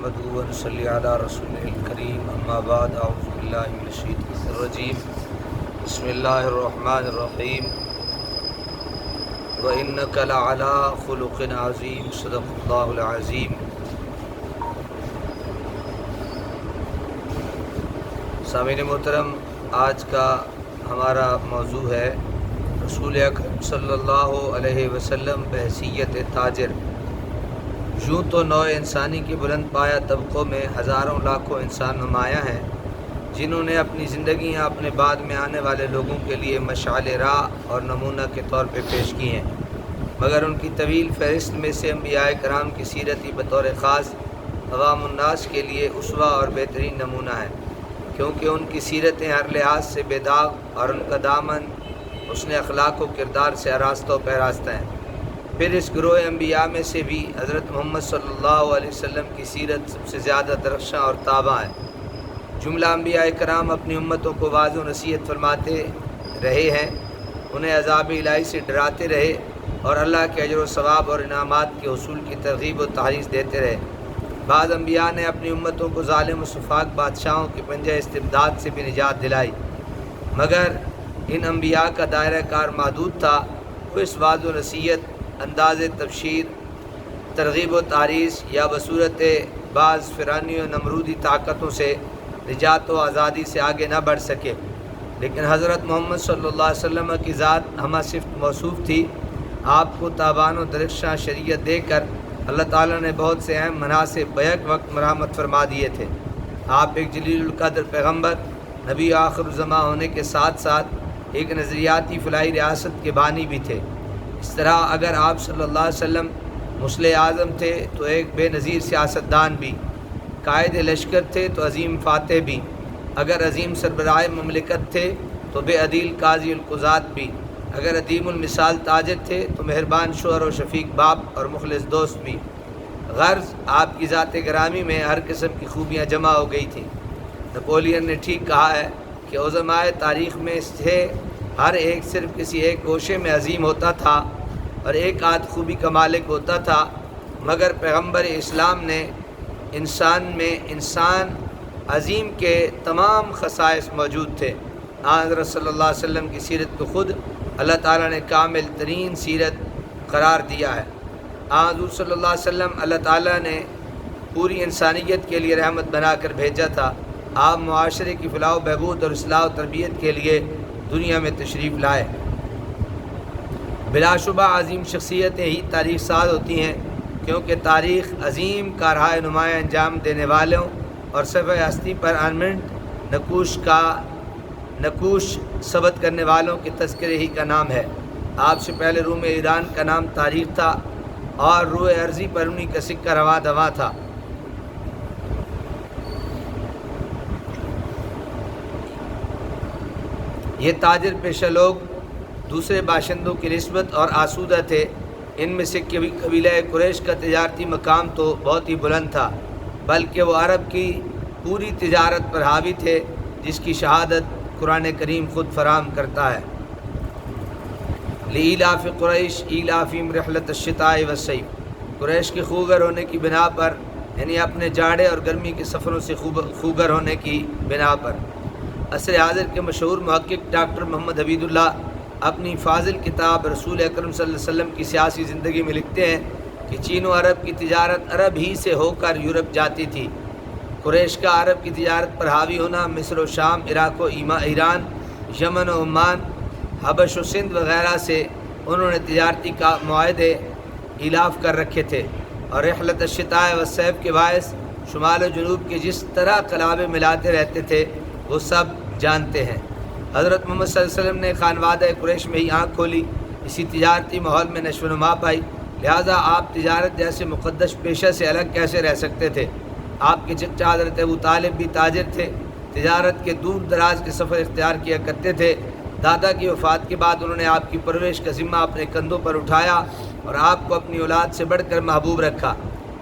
نحمده ونصلي على رسوله الكريم اما بعد اعوذ بالله من الشيطان الرجيم بسم الله الرحمن الرحيم وإنك لعلى خلق عظيم صدق الله العظيم۔ سامعین محترم، آج کا ہمارا موضوع ہے رسول اکرم صلی اللہ علیہ وسلم بحیثیت تاجر۔ یوں تو نوع انسانی کے بلند پایہ طبقوں میں ہزاروں لاکھوں انسان نمایاں ہیں جنہوں نے اپنی زندگیاں اپنے بعد میں آنے والے لوگوں کے لیے مشعل راہ اور نمونہ کے طور پہ پیش کی ہیں، مگر ان کی طویل فہرست میں سے انبیاء کرام کی سیرت ہی بطور خاص عوام الناس کے لیے اسوہ اور بہترین نمونہ ہے، کیونکہ ان کی سیرتیں ہر لحاظ سے بے داغ اور ان کا دامن حسن اخلاق و کردار سے آراستہ و پیراستہ ہیں۔ پھر اس گروہ انبیاء میں سے بھی حضرت محمد صلی اللہ علیہ وسلم کی سیرت سب سے زیادہ درخشاں اور تابع ہے۔ جملہ انبیاء کرام اپنی امتوں کو واضح و نصیحت فرماتے رہے ہیں، انہیں عذاب الہی سے ڈراتے رہے اور اللہ کے اجر و ثواب اور انعامات کے حصول کی ترغیب و تحریض دیتے رہے۔ بعض انبیاء نے اپنی امتوں کو ظالم و سفاک بادشاہوں کے پنجہ استبداد سے بھی نجات دلائی، مگر ان انبیاء کا دائرہ کار محدود تھا۔ وہ اس واضح و نصیحت، انداز تبشیر، ترغیب و تعریض یا بصورت بعض فرعونی و نمرودی طاقتوں سے نجات و آزادی سے آگے نہ بڑھ سکے، لیکن حضرت محمد صلی اللہ علیہ وسلم کی ذات ہمہ صفت موصوف تھی۔ آپ کو تابان و درخشاں شریعت دے کر اللہ تعالیٰ نے بہت سے اہم مناسب بیک وقت مرحمت فرما دیے تھے۔ آپ ایک جلیل القدر پیغمبر، نبی آخر الزماں ہونے کے ساتھ ساتھ ایک نظریاتی فلاحی ریاست کے بانی بھی تھے۔ اس طرح اگر آپ صلی اللہ علیہ وسلم مصلح اعظم تھے تو ایک بے نظیر سیاستدان بھی، قائد لشکر تھے تو عظیم فاتح بھی، اگر عظیم سربراہ مملکت تھے تو بے عدیل قاضی القضات بھی، اگر عدیم المثال تاجر تھے تو مہربان شوہر و شفیق باپ اور مخلص دوست بھی۔ غرض آپ کی ذات گرامی میں ہر قسم کی خوبیاں جمع ہو گئی تھیں۔ نپولین نے ٹھیک کہا ہے کہ عظمائے تاریخ میں سے ہر ایک صرف کسی ایک گوشے میں عظیم ہوتا تھا اور ایک آدھ خوبی کا مالک ہوتا تھا، مگر پیغمبر اسلام نے انسان عظیم کے تمام خصائص موجود تھے۔ حضرت صلی اللہ علیہ وسلم کی سیرت کو خود اللہ تعالیٰ نے کامل ترین سیرت قرار دیا ہے۔ حضور صلی اللہ علیہ وسلم اللہ تعالیٰ نے پوری انسانیت کے لیے رحمت بنا کر بھیجا تھا۔ آپ معاشرے کی فلاح و بہبود اور اصلاح و تربیت کے لیے دنیا میں تشریف لائے۔ بلا شبہ عظیم شخصیتیں ہی تاریخ ساز ہوتی ہیں، کیونکہ تاریخ عظیم کارہائے نمایاں انجام دینے والوں اور صفحہ ہستی پر آرمنٹ نقوش ثبت کرنے والوں کے تذکرے ہی کا نام ہے۔ آپ سے پہلے روم ایران کا نام تاریخ تھا اور روح ارضی پر انہی کا سکہ رواں دواں تھا۔ یہ تاجر پیشہ لوگ دوسرے باشندوں کی نسبت اور آسودہ تھے۔ ان میں سے قبیلہ قریش کا تجارتی مقام تو بہت ہی بلند تھا، بلکہ وہ عرب کی پوری تجارت پر حاوی تھے، جس کی شہادت قرآن کریم خود فراہم کرتا ہے۔ لإیلاف قریش ایلافہم رحلۃ الشتاء والصیف، قریش کے خوگر ہونے کی بنا پر، یعنی اپنے جاڑے اور گرمی کے سفروں سے خوگر ہونے کی بنا پر۔ عصر حاضر کے مشہور محقق ڈاکٹر محمد حبید اللہ اپنی فاضل کتاب رسول اکرم صلی اللہ علیہ وسلم کی سیاسی زندگی میں لکھتے ہیں کہ چین و عرب کی تجارت عرب ہی سے ہو کر یورپ جاتی تھی۔ قریش کا عرب کی تجارت پر حاوی ہونا مصر و شام، عراق و ایران، یمن و عمان، حبش و سندھ وغیرہ سے انہوں نے تجارتی کا معاہدے ایلاف کر رکھے تھے، اور رحلت الشتاء والصیف کے باعث شمال و جنوب کے جس طرح قلابے ملاتے رہتے تھے وہ سب جانتے ہیں۔ حضرت محمد صلی اللہ علیہ وسلم نے خانوادہ قریش میں ہی آنکھ کھولی، اسی تجارتی ماحول میں نشو و نما پائی، لہٰذا آپ تجارت جیسے مقدس پیشہ سے الگ کیسے رہ سکتے تھے؟ آپ کے چچا حضرت ابو طالب بھی تاجر تھے، تجارت کے دور دراز کے سفر اختیار کیا کرتے تھے۔ دادا کی وفات کے بعد انہوں نے آپ کی پرورش کا ذمہ اپنے کندھوں پر اٹھایا اور آپ کو اپنی اولاد سے بڑھ کر محبوب رکھا۔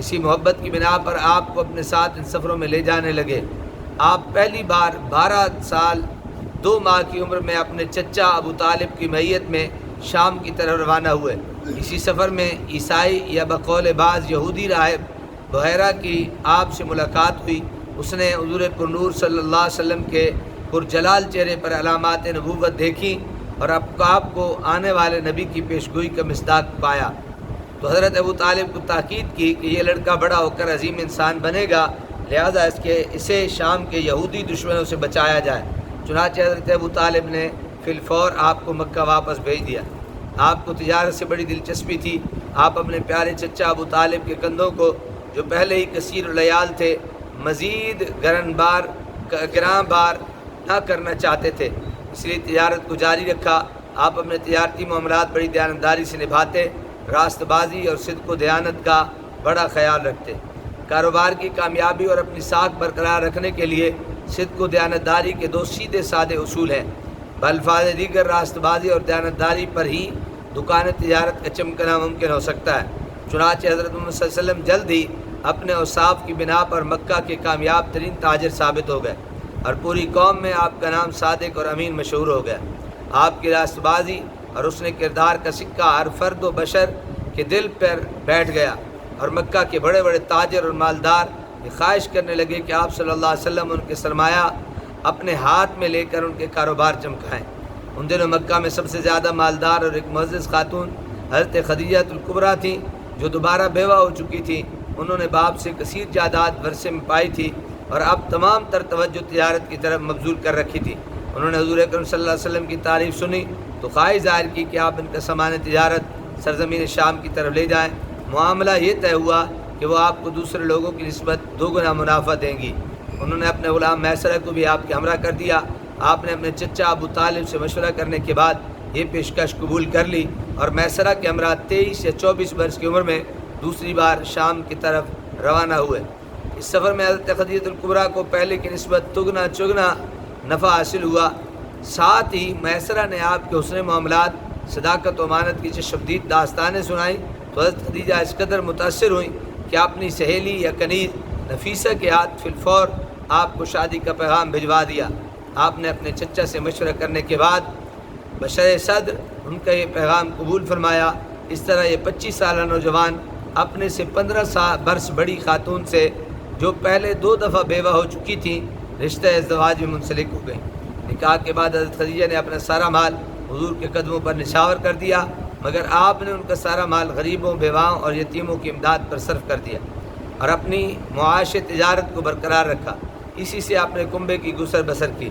اسی محبت کی بنا پر آپ کو اپنے ساتھ ان سفروں میں لے جانے لگے۔ آپ پہلی بار 12 سال 2 ماہ کی عمر میں اپنے چچا ابو طالب کی معیت میں شام کی طرف روانہ ہوئے۔ اسی سفر میں عیسائی یا بقول بعض یہودی راہب بحیرہ کی آپ سے ملاقات ہوئی، اس نے حضور پرنور صلی اللہ علیہ وسلم کے پرجلال چہرے پر علامات نبوت دیکھی اور آپ کو آنے والے نبی کی پیشگوئی کا مصداق پایا۔ تو حضرت ابو طالب کو تاکید کی کہ یہ لڑکا بڑا ہو کر عظیم انسان بنے گا، لہذا اسے شام کے یہودی دشمنوں سے بچایا جائے۔ چنانچہ حضرت ابو طالب نے فی الفور آپ کو مکہ واپس بھیج دیا۔ آپ کو تجارت سے بڑی دلچسپی تھی۔ آپ اپنے پیارے چچا ابو طالب کے کندھوں کو، جو پہلے ہی کثیر العیال تھے، مزید گراں بار نہ کرنا چاہتے تھے، اس لیے تجارت کو جاری رکھا۔ آپ اپنے تجارتی معاملات بڑی دیانتداری سے نبھاتے، راست بازی اور صدق و دیانت کا بڑا خیال رکھتے۔ کاروبار کی کامیابی اور اپنی ساکھ برقرار رکھنے کے لیے صدق و دیانتداری کے دو سیدھے سادے اصول ہیں۔ بالفاظ دیگر راست بازی اور دیانتداری پر ہی دکان تجارت کا چمکنا ممکن ہو سکتا ہے۔ چنانچہ حضرت محمد صلی اللہ علیہ وسلم جلد ہی اپنے اوصاف کی بنا پر مکہ کے کامیاب ترین تاجر ثابت ہو گئے اور پوری قوم میں آپ کا نام صادق اور امین مشہور ہو گیا۔ آپ کی راست بازی اور اس نے کردار کا سکہ ہر فرد و بشر کے دل پر بیٹھ گیا اور مکہ کے بڑے بڑے تاجر اور مالدار یہ خواہش کرنے لگے کہ آپ صلی اللہ علیہ وسلم ان کے سرمایہ اپنے ہاتھ میں لے کر ان کے کاروبار چمکائیں۔ ان دنوں مکہ میں سب سے زیادہ مالدار اور ایک معزز خاتون حضرت خدیجہ الکبریٰ تھیں، جو دوبارہ بیوہ ہو چکی تھیں۔ انہوں نے باپ سے کثیر جائیداد ورثے میں پائی تھی اور اب تمام تر توجہ تجارت کی طرف مبذول کر رکھی تھی۔ انہوں نے حضور اکرم صلی اللہ علیہ وسلم کی تعریف سنی تو خواہش ظاہر کی کہ آپ ان کا سامان تجارت سرزمین شام کی طرف لے جائیں۔ معاملہ یہ طے ہوا کہ وہ آپ کو دوسرے لوگوں کی نسبت 2 گنا منافع دیں گی۔ انہوں نے اپنے غلام میسرہ کو بھی آپ کے ہمراہ کر دیا۔ آپ نے اپنے چچا ابو طالب سے مشورہ کرنے کے بعد یہ پیشکش قبول کر لی اور میسرہ کے ہمراہ 23 یا 24 برس کی عمر میں دوسری بار شام کی طرف روانہ ہوئے۔ اس سفر میں حضرت خدیجہ الکبریٰ کو پہلے کی نسبت 2 گنا چگنا نفع حاصل ہوا۔ ساتھ ہی میسرہ نے آپ کے حسن معاملات، صداقت و امانت کی شدید داستانیں سنائیں تو حضرت خدیجہ اس قدر متاثر ہوئیں کہ اپنی سہیلی یا کنیز نفیسہ کے ہاتھ فی الفور آپ کو شادی کا پیغام بھجوا دیا۔ آپ نے اپنے چچا سے مشورہ کرنے کے بعد بشر صدر ان کا یہ پیغام قبول فرمایا۔ اس طرح یہ 25 سالہ نوجوان اپنے سے 15 برس بڑی خاتون سے، جو پہلے 2 دفعہ بیوہ ہو چکی تھیں، رشتہ ازدواج میں منسلک ہو گئیں۔ نکاح کے بعد حضرت خدیجہ نے اپنا سارا مال حضور کے قدموں پر نچھاور کر دیا، مگر آپ نے ان کا سارا مال غریبوں، بیواؤں اور یتیموں کی امداد پر صرف کر دیا اور اپنی معاش تجارت کو برقرار رکھا۔ اسی سے آپ نے کنبے کی گزر بسر کی۔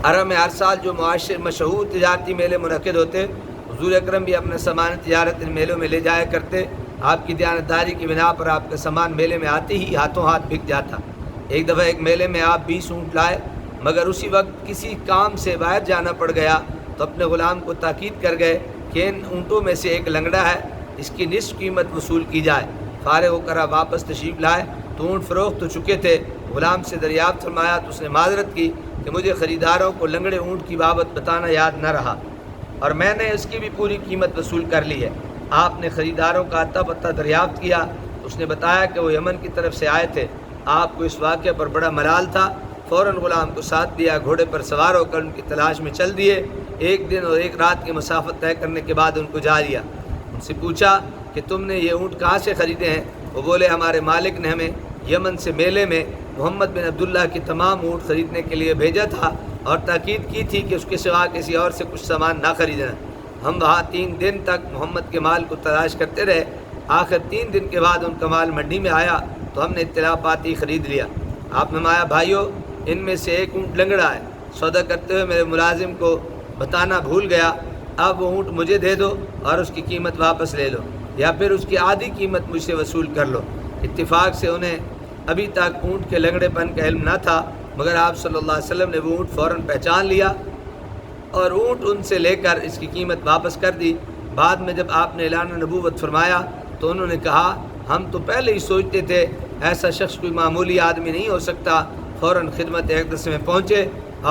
عرب میں ہر سال جو مشہور تجارتی میلے منعقد ہوتے، حضور اکرم بھی اپنا سامان تجارت ان میلوں میں لے جایا کرتے۔ آپ کی دیانتداری کی بنا پر آپ کا سامان میلے میں آتے ہی ہاتھوں ہاتھ بک جاتا۔ ایک دفعہ ایک میلے میں آپ 20 اونٹ لائے، مگر اسی وقت کسی کام سے باہر جانا پڑ گیا تو اپنے غلام کو تاکید کر گئے کہ ان اونٹوں میں سے ایک لنگڑا ہے، اس کی نصف قیمت وصول کی جائے۔ فارغ ہو کر آپ واپس تشریف لائے تو اونٹ فروخت ہو چکے تھے۔ غلام سے دریافت فرمایا تو اس نے معذرت کی کہ مجھے خریداروں کو لنگڑے اونٹ کی بابت بتانا یاد نہ رہا اور میں نے اس کی بھی پوری قیمت وصول کر لی ہے۔ آپ نے خریداروں کا اتا پتہ دریافت کیا، اس نے بتایا کہ وہ یمن کی طرف سے آئے تھے۔ آپ کو اس واقعے پر بڑا ملال تھا، فوراً غلام کو ساتھ دیا، گھوڑے پر سوار ہو کر ان کی تلاش میں چل دیے۔ 1 دن اور 1 رات کی مسافت طے کرنے کے بعد ان کو جا لیا۔ ان سے پوچھا کہ تم نے یہ اونٹ کہاں سے خریدے ہیں؟ وہ بولے ہمارے مالک نے ہمیں یمن سے میلے میں محمد بن عبداللہ کی تمام اونٹ خریدنے کے لیے بھیجا تھا اور تاکید کی تھی کہ اس کے سوا کسی اور سے کچھ سامان نہ خریدنا۔ ہم وہاں 3 دن تک محمد کے مال کو تلاش کرتے رہے۔ آخر 3 دن کے بعد ان کا مال منڈی میں آیا تو ہم نے اطلاع پاتی خرید لیا۔ آپ نے فرمایا بھائیو، ان میں سے ایک اونٹ لنگڑا ہے، سودا کرتے ہوئے میرے ملازم کو بتانا بھول گیا، اب وہ اونٹ مجھے دے دو اور اس کی قیمت واپس لے لو، یا پھر اس کی آدھی قیمت مجھ سے وصول کر لو۔ اتفاق سے انہیں ابھی تک اونٹ کے لنگڑے پن کا علم نہ تھا، مگر آپ صلی اللہ علیہ وسلم نے وہ اونٹ فوراً پہچان لیا اور اونٹ ان سے لے کر اس کی قیمت واپس کر دی۔ بعد میں جب آپ نے اعلان نبوت فرمایا تو انہوں نے کہا ہم تو پہلے ہی سوچتے تھے ایسا شخص کوئی معمولی آدمی نہیں ہو سکتا۔ فوراً خدمت اقدس میں پہنچے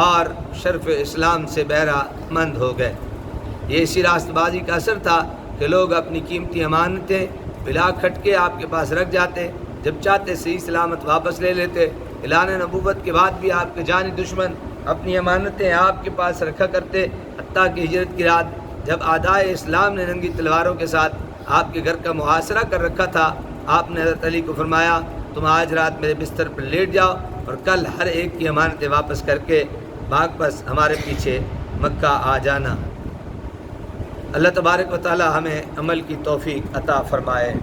اور شرف اسلام سے بہرہ مند ہو گئے۔ یہ اسی راست بازی کا اثر تھا کہ لوگ اپنی قیمتی امانتیں بلا کھٹکے آپ کے پاس رکھ جاتے، جب چاہتے صحیح سلامت واپس لے لیتے۔ اعلان نبوت کے بعد بھی آپ کے جانی دشمن اپنی امانتیں آپ کے پاس رکھا کرتے، حتیٰ کہ ہجرت کی رات جب اعدائے اسلام نے ننگی تلواروں کے ساتھ آپ کے گھر کا محاصرہ کر رکھا تھا، آپ نے حضرت علی کو فرمایا تم آج رات میرے بستر پر لیٹ جاؤ اور کل ہر ایک کی امانتیں واپس کر کے بھاگ پس ہمارے پیچھے مکہ آ جانا۔ اللہ تبارک و تعالی ہمیں عمل کی توفیق عطا فرمائے۔